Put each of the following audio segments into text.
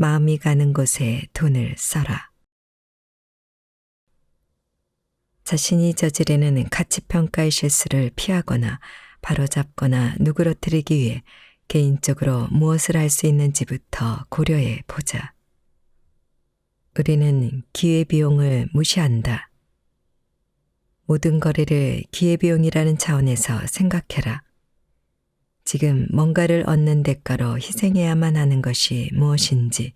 마음이 가는 곳에 돈을 써라. 자신이 저지르는 가치평가의 실수를 피하거나 바로잡거나 누그러뜨리기 위해 개인적으로 무엇을 할 수 있는지부터 고려해 보자. 우리는 기회비용을 무시한다. 모든 거래를 기회비용이라는 차원에서 생각해라. 지금 뭔가를 얻는 대가로 희생해야만 하는 것이 무엇인지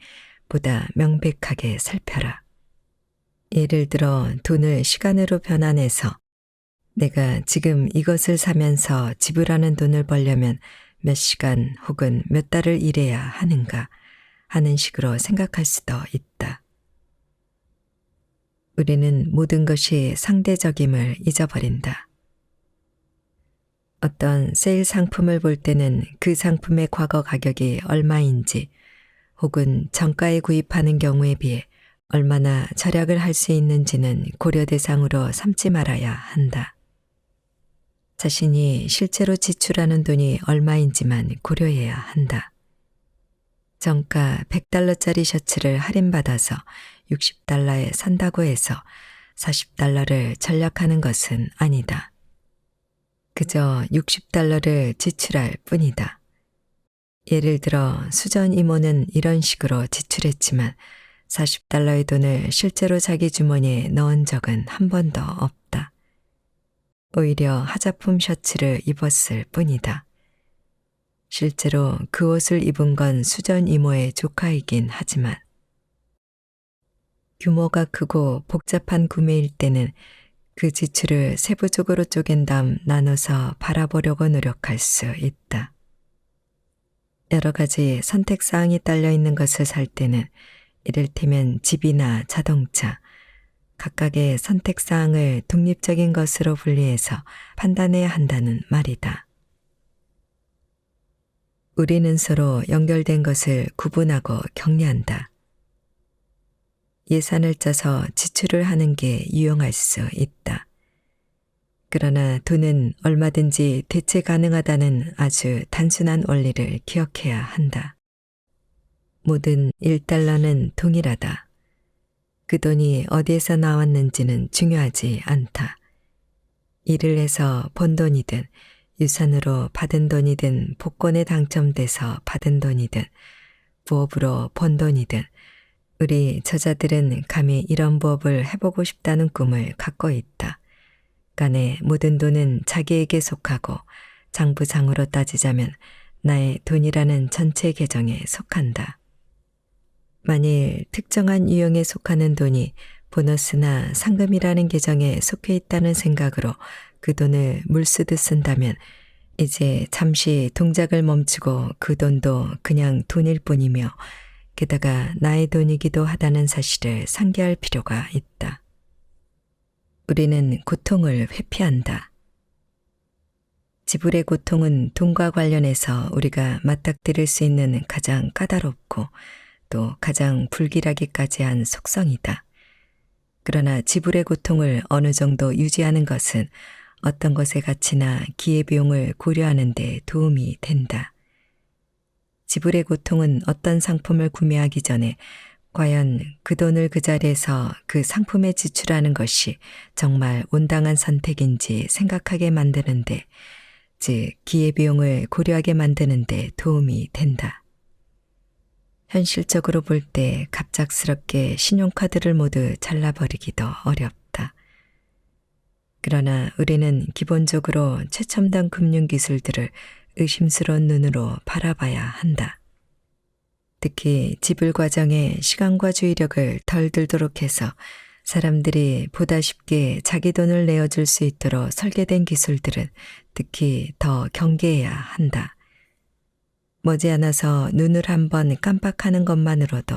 보다 명백하게 살펴라. 예를 들어 돈을 시간으로 변환해서 내가 지금 이것을 사면서 지불하는 돈을 벌려면 몇 시간 혹은 몇 달을 일해야 하는가 하는 식으로 생각할 수도 있다. 우리는 모든 것이 상대적임을 잊어버린다. 어떤 세일 상품을 볼 때는 그 상품의 과거 가격이 얼마인지 혹은 정가에 구입하는 경우에 비해 얼마나 절약을 할 수 있는지는 고려 대상으로 삼지 말아야 한다. 자신이 실제로 지출하는 돈이 얼마인지만 고려해야 한다. 정가 $100짜리 셔츠를 할인받아서 $60에 산다고 해서 $40를 절약하는 것은 아니다. 그저 $60를 지출할 뿐이다. 예를 들어 수전 이모는 이런 식으로 지출했지만 $40의 돈을 실제로 자기 주머니에 넣은 적은 한 번도 없다. 오히려 하자품 셔츠를 입었을 뿐이다. 실제로 그 옷을 입은 건 수전 이모의 조카이긴 하지만 규모가 크고 복잡한 구매일 때는 그 지출을 세부적으로 쪼갠 다음 나눠서 바라보려고 노력할 수 있다. 여러 가지 선택사항이 딸려 있는 것을 살 때는 이를테면 집이나 자동차, 각각의 선택사항을 독립적인 것으로 분리해서 판단해야 한다는 말이다. 우리는 서로 연결된 것을 구분하고 격리한다. 예산을 짜서 지출을 하는 게 유용할 수 있다. 그러나 돈은 얼마든지 대체 가능하다는 아주 단순한 원리를 기억해야 한다. 모든 $1는 동일하다. 그 돈이 어디에서 나왔는지는 중요하지 않다. 일을 해서 번 돈이든 유산으로 받은 돈이든 복권에 당첨돼서 받은 돈이든 부업으로 번 돈이든 우리 저자들은 감히 이런 부업을 해보고 싶다는 꿈을 갖고 있다. 간에 모든 돈은 자기에게 속하고 장부장으로 따지자면 나의 돈이라는 전체 계정에 속한다. 만일 특정한 유형에 속하는 돈이 보너스나 상금이라는 계정에 속해 있다는 생각으로 그 돈을 물쓰듯 쓴다면 이제 잠시 동작을 멈추고 그 돈도 그냥 돈일 뿐이며 게다가 나의 돈이기도 하다는 사실을 상기할 필요가 있다. 우리는 고통을 회피한다. 지불의 고통은 돈과 관련해서 우리가 맞닥뜨릴 수 있는 가장 까다롭고 또 가장 불길하기까지 한 속성이다. 그러나 지불의 고통을 어느 정도 유지하는 것은 어떤 것의 가치나 기회비용을 고려하는 데 도움이 된다. 지불의 고통은 어떤 상품을 구매하기 전에 과연 그 돈을 그 자리에서 그 상품에 지출하는 것이 정말 온당한 선택인지 생각하게 만드는데, 즉 기회비용을 고려하게 만드는데 도움이 된다. 현실적으로 볼 때 갑작스럽게 신용카드를 모두 잘라버리기도 어렵다. 그러나 우리는 기본적으로 최첨단 금융기술들을 의심스러운 눈으로 바라봐야 한다. 특히 지불 과정에 시간과 주의력을 덜 들도록 해서 사람들이 보다 쉽게 자기 돈을 내어줄 수 있도록 설계된 기술들은 특히 더 경계해야 한다. 머지않아서 눈을 한번 깜빡하는 것만으로도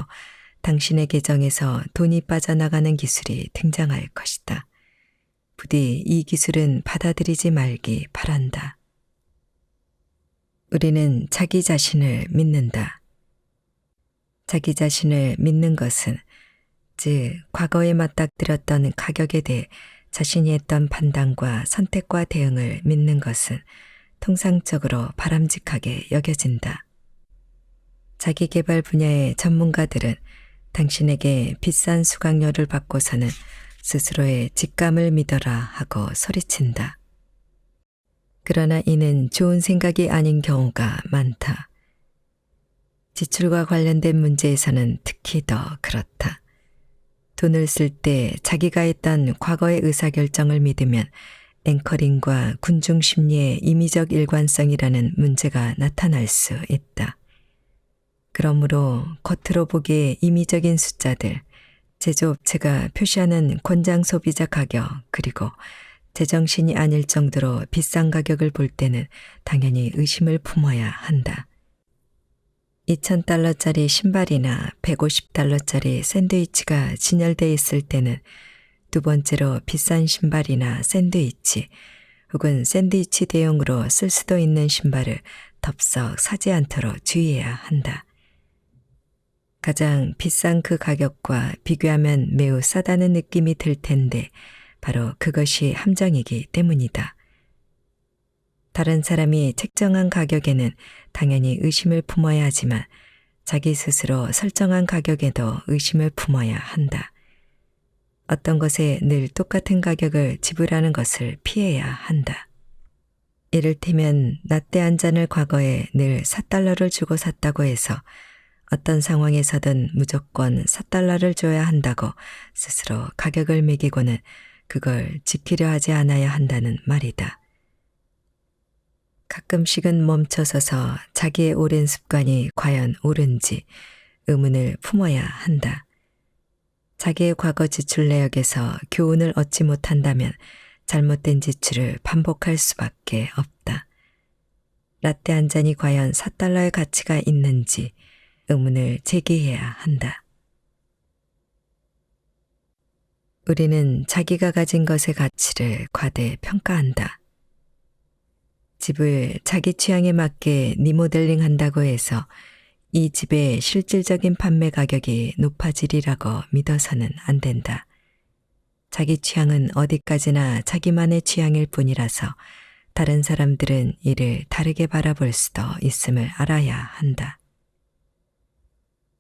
당신의 계정에서 돈이 빠져나가는 기술이 등장할 것이다. 부디 이 기술은 받아들이지 말기 바란다. 우리는 자기 자신을 믿는다. 자기 자신을 믿는 것은 즉 과거에 맞닥뜨렸던 가격에 대해 자신이 했던 판단과 선택과 대응을 믿는 것은 통상적으로 바람직하게 여겨진다. 자기 개발 분야의 전문가들은 당신에게 비싼 수강료를 받고서는 스스로의 직감을 믿어라 하고 소리친다. 그러나 이는 좋은 생각이 아닌 경우가 많다. 지출과 관련된 문제에서는 특히 더 그렇다. 돈을 쓸 때 자기가 했던 과거의 의사결정을 믿으면 앵커링과 군중 심리의 임의적 일관성이라는 문제가 나타날 수 있다. 그러므로 겉으로 보기에 임의적인 숫자들, 제조업체가 표시하는 권장 소비자 가격, 그리고 제정신이 아닐 정도로 비싼 가격을 볼 때는 당연히 의심을 품어야 한다. $2,000짜리 신발이나 $150짜리 샌드위치가 진열돼 있을 때는 두 번째로 비싼 신발이나 샌드위치 혹은 샌드위치 대용으로 쓸 수도 있는 신발을 덥석 사지 않도록 주의해야 한다. 가장 비싼 그 가격과 비교하면 매우 싸다는 느낌이 들 텐데 바로 그것이 함정이기 때문이다. 다른 사람이 책정한 가격에는 당연히 의심을 품어야 하지만 자기 스스로 설정한 가격에도 의심을 품어야 한다. 어떤 것에 늘 똑같은 가격을 지불하는 것을 피해야 한다. 이를테면 라떼 한 잔을 과거에 늘 $4를 주고 샀다고 해서 어떤 상황에서든 무조건 $4를 줘야 한다고 스스로 가격을 매기고는 그걸 지키려 하지 않아야 한다는 말이다. 가끔씩은 멈춰서서 자기의 오랜 습관이 과연 옳은지 의문을 품어야 한다. 자기의 과거 지출 내역에서 교훈을 얻지 못한다면 잘못된 지출을 반복할 수밖에 없다. 라떼 한 잔이 과연 $4의 가치가 있는지 의문을 제기해야 한다. 우리는 자기가 가진 것의 가치를 과대평가한다. 집을 자기 취향에 맞게 리모델링 한다고 해서 이 집의 실질적인 판매 가격이 높아지리라고 믿어서는 안 된다. 자기 취향은 어디까지나 자기만의 취향일 뿐이라서 다른 사람들은 이를 다르게 바라볼 수도 있음을 알아야 한다.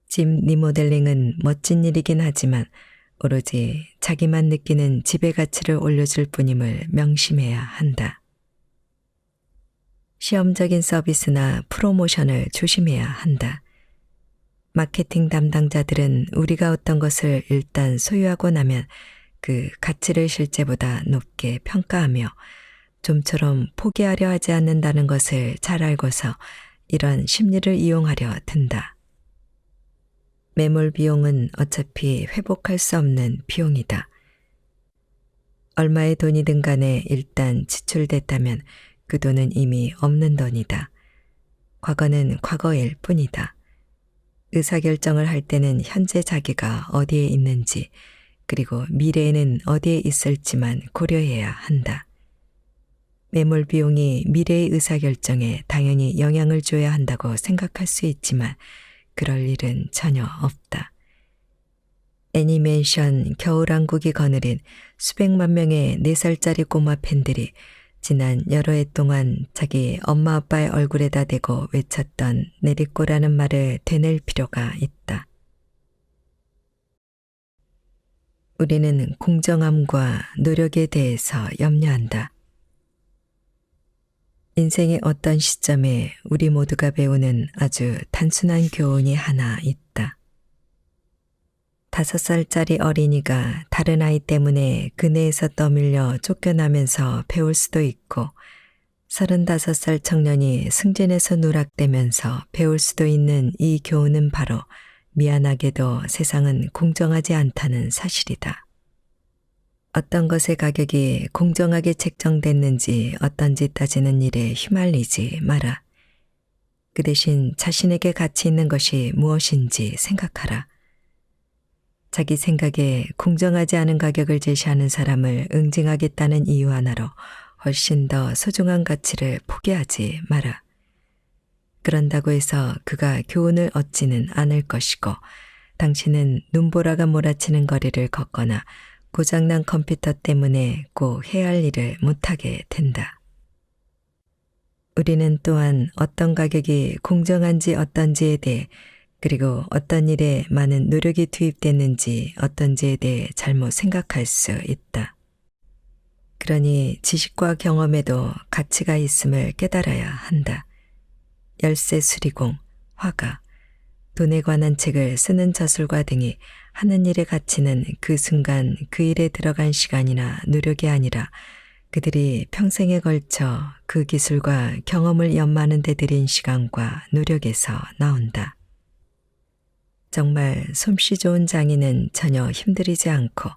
집 리모델링은 멋진 일이긴 하지만 오로지 자기만 느끼는 집의 가치를 올려줄 뿐임을 명심해야 한다. 시험적인 서비스나 프로모션을 조심해야 한다. 마케팅 담당자들은 우리가 어떤 것을 일단 소유하고 나면 그 가치를 실제보다 높게 평가하며 좀처럼 포기하려 하지 않는다는 것을 잘 알고서 이런 심리를 이용하려 든다. 매몰 비용은 어차피 회복할 수 없는 비용이다. 얼마의 돈이든 간에 일단 지출됐다면 그 돈은 이미 없는 돈이다. 과거는 과거일 뿐이다. 의사결정을 할 때는 현재 자기가 어디에 있는지 그리고 미래에는 어디에 있을지만 고려해야 한다. 매몰 비용이 미래의 의사결정에 당연히 영향을 줘야 한다고 생각할 수 있지만 그럴 일은 전혀 없다. 애니메이션 겨울왕국이 거느린 수백만 명의 4살짜리 꼬마 팬들이 지난 여러 해 동안 자기 엄마 아빠의 얼굴에다 대고 외쳤던 내리꼬라는 말을 되낼 필요가 있다. 우리는 공정함과 노력에 대해서 염려한다. 인생의 어떤 시점에 우리 모두가 배우는 아주 단순한 교훈이 하나 있다. 5살짜리 어린이가 다른 아이 때문에 그네에서 떠밀려 쫓겨나면서 배울 수도 있고 35살 청년이 승진에서 누락되면서 배울 수도 있는 이 교훈은 바로 미안하게도 세상은 공정하지 않다는 사실이다. 어떤 것의 가격이 공정하게 책정됐는지 어떤지 따지는 일에 휘말리지 마라. 그 대신 자신에게 가치 있는 것이 무엇인지 생각하라. 자기 생각에 공정하지 않은 가격을 제시하는 사람을 응징하겠다는 이유 하나로 훨씬 더 소중한 가치를 포기하지 마라. 그런다고 해서 그가 교훈을 얻지는 않을 것이고 당신은 눈보라가 몰아치는 거리를 걷거나 고장난 컴퓨터 때문에 꼭 해야 할 일을 못하게 된다. 우리는 또한 어떤 가격이 공정한지 어떤지에 대해 그리고 어떤 일에 많은 노력이 투입됐는지 어떤지에 대해 잘못 생각할 수 있다. 그러니 지식과 경험에도 가치가 있음을 깨달아야 한다. 열쇠 수리공, 화가, 돈에 관한 책을 쓰는 저술가 등이 하는 일의 가치는 그 순간 그 일에 들어간 시간이나 노력이 아니라 그들이 평생에 걸쳐 그 기술과 경험을 연마하는 데 들인 시간과 노력에서 나온다. 정말 솜씨 좋은 장인은 전혀 힘들이지 않고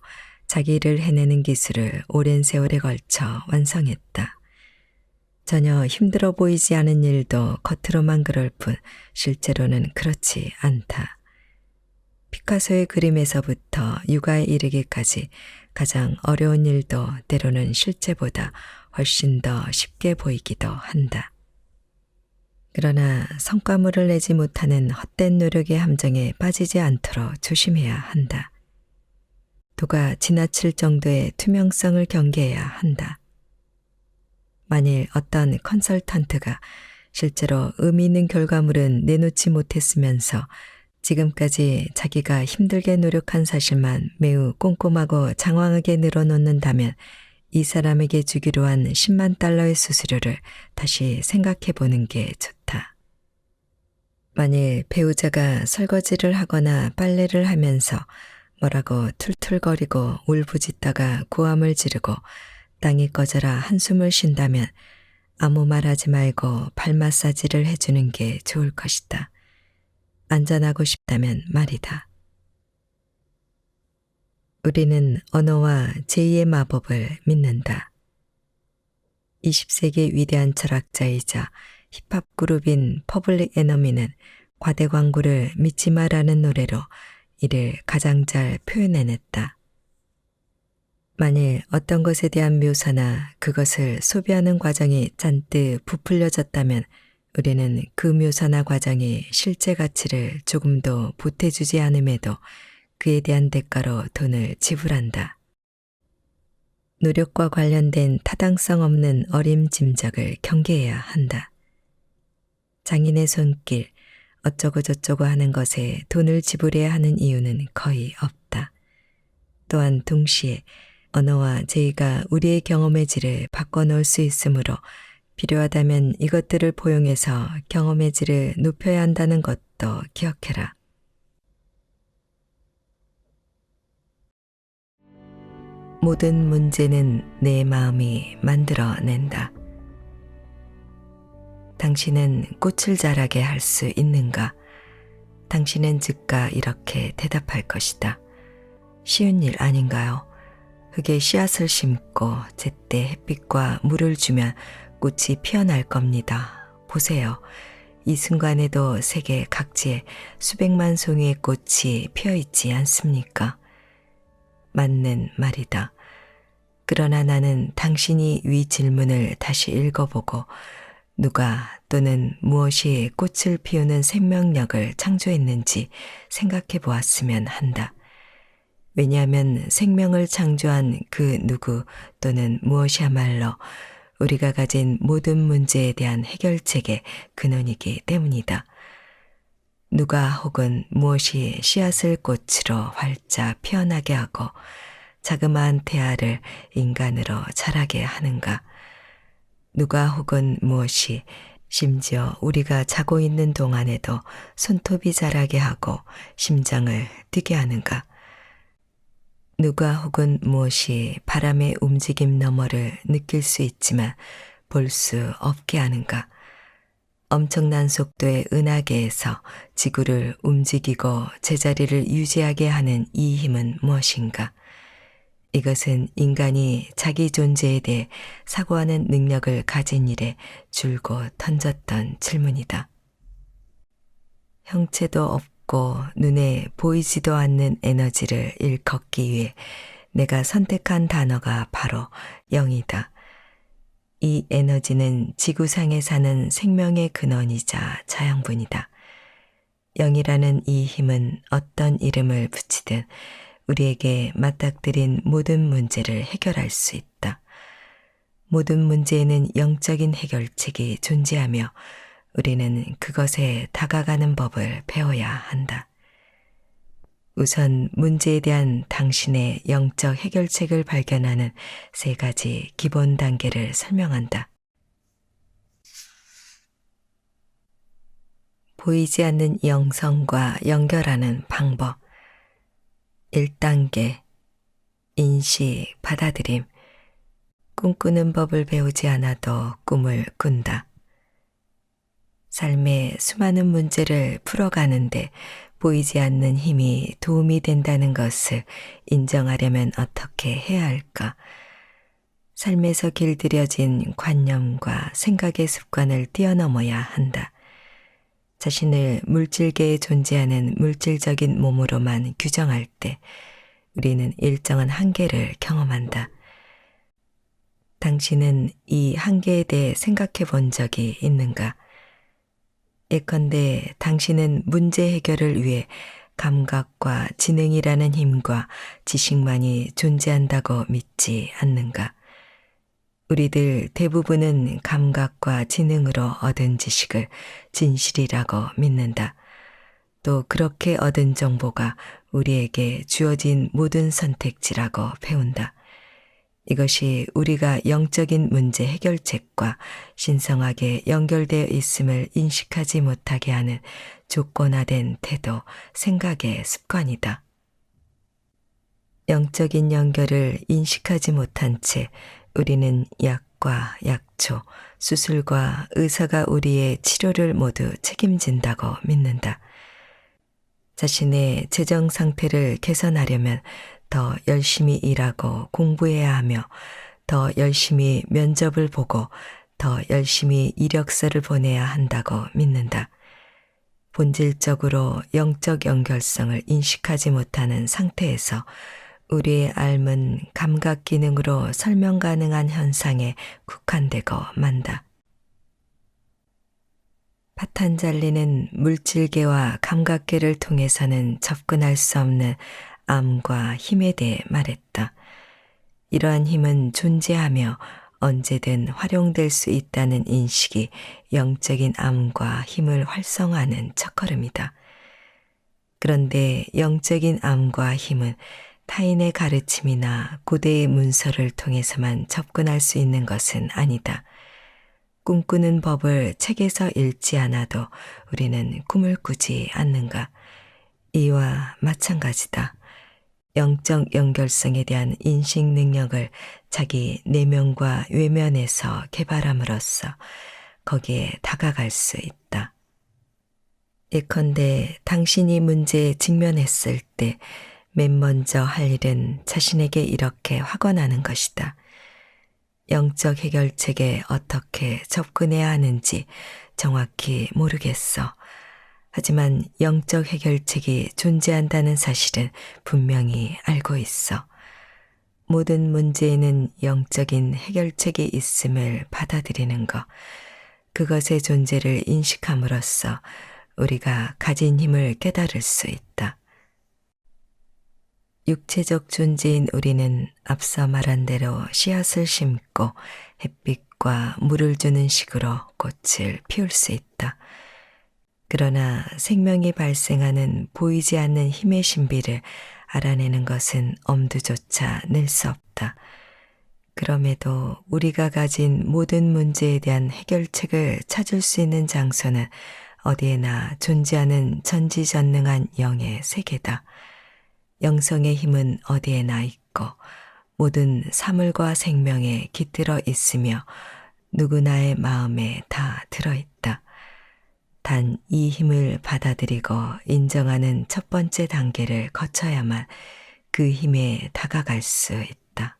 자기 일을 해내는 기술을 오랜 세월에 걸쳐 완성했다. 전혀 힘들어 보이지 않은 일도 겉으로만 그럴 뿐 실제로는 그렇지 않다. 피카소의 그림에서부터 육아에 이르기까지 가장 어려운 일도 때로는 실제보다 훨씬 더 쉽게 보이기도 한다. 그러나 성과물을 내지 못하는 헛된 노력의 함정에 빠지지 않도록 조심해야 한다. 도가 지나칠 정도의 투명성을 경계해야 한다. 만일 어떤 컨설턴트가 실제로 의미 있는 결과물은 내놓지 못했으면서 지금까지 자기가 힘들게 노력한 사실만 매우 꼼꼼하고 장황하게 늘어놓는다면 이 사람에게 주기로 한 10만 달러의 수수료를 다시 생각해 보는 게 좋다. 만일 배우자가 설거지를 하거나 빨래를 하면서 뭐라고 툴툴거리고 울부짖다가 고함을 지르고 땅이 꺼져라 한숨을 쉰다면 아무 말하지 말고 발 마사지를 해주는 게 좋을 것이다. 안전하고 싶다면 말이다. 우리는 언어와 제2의 마법을 믿는다. 20세기 위대한 철학자이자 힙합 그룹인 퍼블릭 에너미는 과대 광고를 믿지 마라는 노래로 이를 가장 잘 표현해냈다. 만일 어떤 것에 대한 묘사나 그것을 소비하는 과정이 잔뜩 부풀려졌다면 우리는 그 묘사나 과정이 실제 가치를 조금도 보태주지 않음에도 그에 대한 대가로 돈을 지불한다. 노력과 관련된 타당성 없는 어림짐작을 경계해야 한다. 장인의 손길, 어쩌고 저쩌고 하는 것에 돈을 지불해야 하는 이유는 거의 없다. 또한 동시에 언어와 제의가 우리의 경험의 질을 바꿔놓을 수 있으므로 필요하다면 이것들을 포용해서 경험의 질을 높여야 한다는 것도 기억해라. 모든 문제는 내 마음이 만들어낸다. 당신은 꽃을 자라게 할 수 있는가? 당신은 즉각 이렇게 대답할 것이다. 쉬운 일 아닌가요? 흙에 씨앗을 심고 제때 햇빛과 물을 주면 꽃이 피어날 겁니다. 보세요. 이 순간에도 세계 각지에 수백만 송이의 꽃이 피어있지 않습니까? 맞는 말이다. 그러나 나는 당신이 위 질문을 다시 읽어보고 누가 또는 무엇이 꽃을 피우는 생명력을 창조했는지 생각해 보았으면 한다. 왜냐하면 생명을 창조한 그 누구 또는 무엇이야말로 우리가 가진 모든 문제에 대한 해결책의 근원이기 때문이다. 누가 혹은 무엇이 씨앗을 꽃으로 활짝 피어나게 하고 자그마한 태아를 인간으로 자라게 하는가? 누가 혹은 무엇이 심지어 우리가 자고 있는 동안에도 손톱이 자라게 하고 심장을 뛰게 하는가? 누가 혹은 무엇이 바람의 움직임 너머를 느낄 수 있지만 볼 수 없게 하는가? 엄청난 속도의 은하계에서 지구를 움직이고 제자리를 유지하게 하는 이 힘은 무엇인가? 이것은 인간이 자기 존재에 대해 사고하는 능력을 가진 일에 줄곧 던졌던 질문이다. 형체도 없고 눈에 보이지도 않는 에너지를 일컫기 위해 내가 선택한 단어가 바로 영이다. 이 에너지는 지구상에 사는 생명의 근원이자 자양분이다. 영이라는 이 힘은 어떤 이름을 붙이든 우리에게 맞닥뜨린 모든 문제를 해결할 수 있다. 모든 문제에는 영적인 해결책이 존재하며 우리는 그것에 다가가는 법을 배워야 한다. 우선 문제에 대한 당신의 영적 해결책을 발견하는 세 가지 기본 단계를 설명한다. 보이지 않는 영성과 연결하는 방법. 1단계 인식, 받아들임. 꿈꾸는 법을 배우지 않아도 꿈을 꾼다. 삶의 수많은 문제를 풀어가는데 보이지 않는 힘이 도움이 된다는 것을 인정하려면 어떻게 해야 할까? 삶에서 길들여진 관념과 생각의 습관을 뛰어넘어야 한다. 자신을 물질계에 존재하는 물질적인 몸으로만 규정할 때 우리는 일정한 한계를 경험한다. 당신은 이 한계에 대해 생각해 본 적이 있는가? 예컨대 당신은 문제 해결을 위해 감각과 지능이라는 힘과 지식만이 존재한다고 믿지 않는가? 우리들 대부분은 감각과 지능으로 얻은 지식을 진실이라고 믿는다. 또 그렇게 얻은 정보가 우리에게 주어진 모든 선택지라고 배운다. 이것이 우리가 영적인 문제 해결책과 신성하게 연결되어 있음을 인식하지 못하게 하는 조건화된 태도, 생각의 습관이다. 영적인 연결을 인식하지 못한 채 우리는 약과 약초, 수술과 의사가 우리의 치료를 모두 책임진다고 믿는다. 자신의 재정 상태를 개선하려면 더 열심히 일하고 공부해야 하며 더 열심히 면접을 보고 더 열심히 이력서를 보내야 한다고 믿는다. 본질적으로 영적 연결성을 인식하지 못하는 상태에서 우리의 삶은 감각 기능으로 설명 가능한 현상에 국한되고 만다. 파탄잘리는 물질계와 감각계를 통해서는 접근할 수 없는 암과 힘에 대해 말했다. 이러한 힘은 존재하며 언제든 활용될 수 있다는 인식이 영적인 암과 힘을 활성화하는 첫걸음이다. 그런데 영적인 암과 힘은 타인의 가르침이나 고대의 문서를 통해서만 접근할 수 있는 것은 아니다. 꿈꾸는 법을 책에서 읽지 않아도 우리는 꿈을 꾸지 않는가? 이와 마찬가지다. 영적 연결성에 대한 인식 능력을 자기 내면과 외면에서 개발함으로써 거기에 다가갈 수 있다. 예컨대 당신이 문제에 직면했을 때 맨 먼저 할 일은 자신에게 이렇게 확언하는 것이다. 영적 해결책에 어떻게 접근해야 하는지 정확히 모르겠어. 하지만 영적 해결책이 존재한다는 사실은 분명히 알고 있어. 모든 문제에는 영적인 해결책이 있음을 받아들이는 것, 그것의 존재를 인식함으로써 우리가 가진 힘을 깨달을 수 있다. 육체적 존재인 우리는 앞서 말한 대로 씨앗을 심고 햇빛과 물을 주는 식으로 꽃을 피울 수 있다. 그러나 생명이 발생하는 보이지 않는 힘의 신비를 알아내는 것은 엄두조차 낼 수 없다. 그럼에도 우리가 가진 모든 문제에 대한 해결책을 찾을 수 있는 장소는 어디에나 존재하는 전지전능한 영의 세계다. 영성의 힘은 어디에나 있고 모든 사물과 생명에 깃들어 있으며 누구나의 마음에 다 들어있다. 단 이 힘을 받아들이고 인정하는 첫 번째 단계를 거쳐야만 그 힘에 다가갈 수 있다.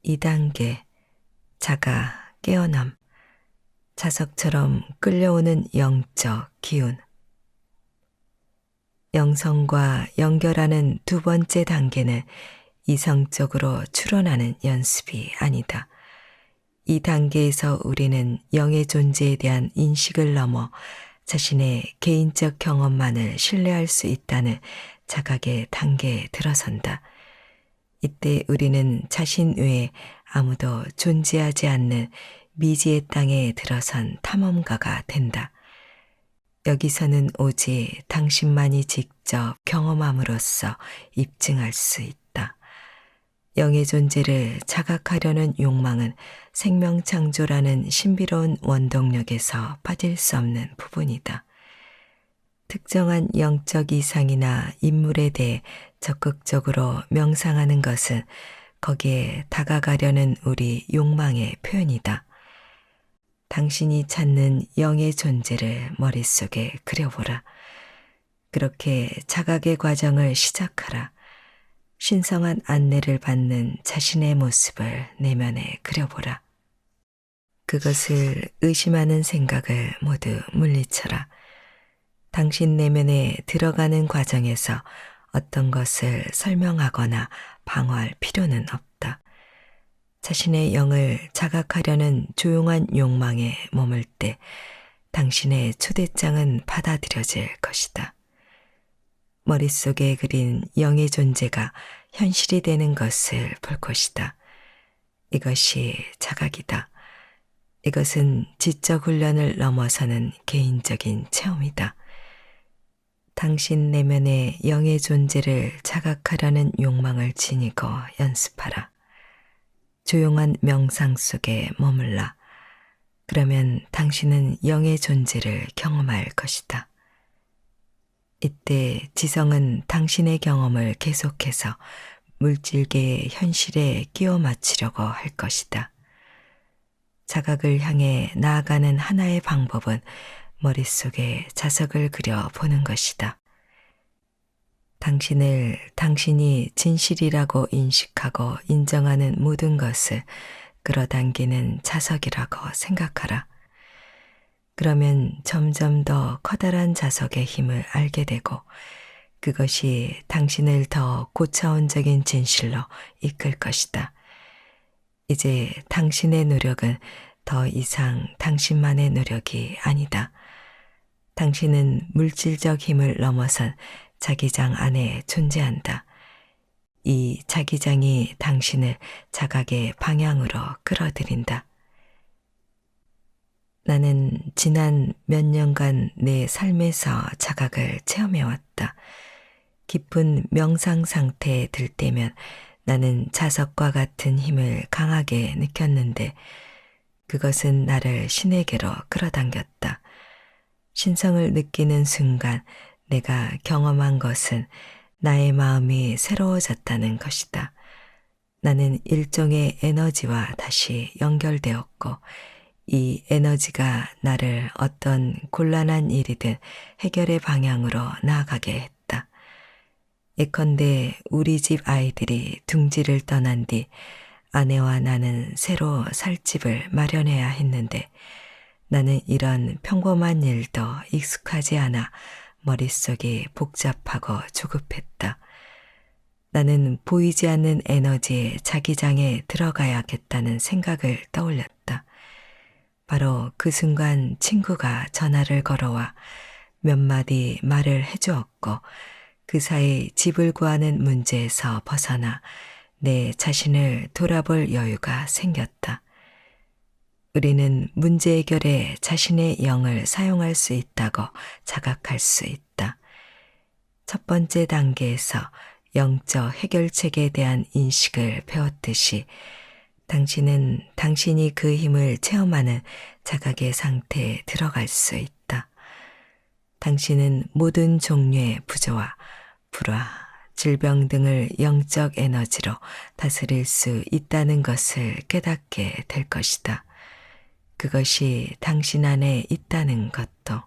2단계 자가 깨어남, 자석처럼 끌려오는 영적 기운. 영성과 연결하는 두 번째 단계는 이성적으로 추론하는 연습이 아니다. 이 단계에서 우리는 영의 존재에 대한 인식을 넘어 자신의 개인적 경험만을 신뢰할 수 있다는 자각의 단계에 들어선다. 이때 우리는 자신 외에 아무도 존재하지 않는 미지의 땅에 들어선 탐험가가 된다. 여기서는 오직 당신만이 직접 경험함으로써 입증할 수 있다. 영의 존재를 자각하려는 욕망은 생명창조라는 신비로운 원동력에서 빠질 수 없는 부분이다. 특정한 영적 이상이나 인물에 대해 적극적으로 명상하는 것은 거기에 다가가려는 우리 욕망의 표현이다. 당신이 찾는 영의 존재를 머릿속에 그려보라. 그렇게 자각의 과정을 시작하라. 신성한 안내를 받는 자신의 모습을 내면에 그려보라. 그것을 의심하는 생각을 모두 물리쳐라. 당신 내면에 들어가는 과정에서 어떤 것을 설명하거나 방어할 필요는 없다. 자신의 영을 자각하려는 조용한 욕망에 머물 때 당신의 초대장은 받아들여질 것이다. 머릿속에 그린 영의 존재가 현실이 되는 것을 볼 것이다. 이것이 자각이다. 이것은 지적 훈련을 넘어서는 개인적인 체험이다. 당신 내면의 영의 존재를 자각하려는 욕망을 지니고 연습하라. 조용한 명상 속에 머물라. 그러면 당신은 영의 존재를 경험할 것이다. 이때 지성은 당신의 경험을 계속해서 물질계의 현실에 끼워 맞추려고 할 것이다. 자각을 향해 나아가는 하나의 방법은 머릿속에 자석을 그려 보는 것이다. 당신을 당신이 진실이라고 인식하고 인정하는 모든 것을 끌어당기는 자석이라고 생각하라. 그러면 점점 더 커다란 자석의 힘을 알게 되고 그것이 당신을 더 고차원적인 진실로 이끌 것이다. 이제 당신의 노력은 더 이상 당신만의 노력이 아니다. 당신은 물질적 힘을 넘어선 자기장 안에 존재한다. 이 자기장이 당신을 자각의 방향으로 끌어들인다. 나는 지난 몇 년간 내 삶에서 자각을 체험해왔다. 깊은 명상 상태에 들 때면 나는 자석과 같은 힘을 강하게 느꼈는데 그것은 나를 신에게로 끌어당겼다. 신성을 느끼는 순간 내가 경험한 것은 나의 마음이 새로워졌다는 것이다. 나는 일종의 에너지와 다시 연결되었고 이 에너지가 나를 어떤 곤란한 일이든 해결의 방향으로 나아가게 했다. 예컨대 우리 집 아이들이 둥지를 떠난 뒤 아내와 나는 새로 살 집을 마련해야 했는데 나는 이런 평범한 일도 익숙하지 않아 머릿속이 복잡하고 조급했다. 나는 보이지 않는 에너지의 자기장에 들어가야겠다는 생각을 떠올렸다. 바로 그 순간 친구가 전화를 걸어와 몇 마디 말을 해주었고 그 사이 집을 구하는 문제에서 벗어나 내 자신을 돌아볼 여유가 생겼다. 우리는 문제 해결에 자신의 영을 사용할 수 있다고 자각할 수 있다. 첫 번째 단계에서 영적 해결책에 대한 인식을 배웠듯이 당신은 당신이 그 힘을 체험하는 자각의 상태에 들어갈 수 있다. 당신은 모든 종류의 부조화, 불화, 질병 등을 영적 에너지로 다스릴 수 있다는 것을 깨닫게 될 것이다. 그것이 당신 안에 있다는 것도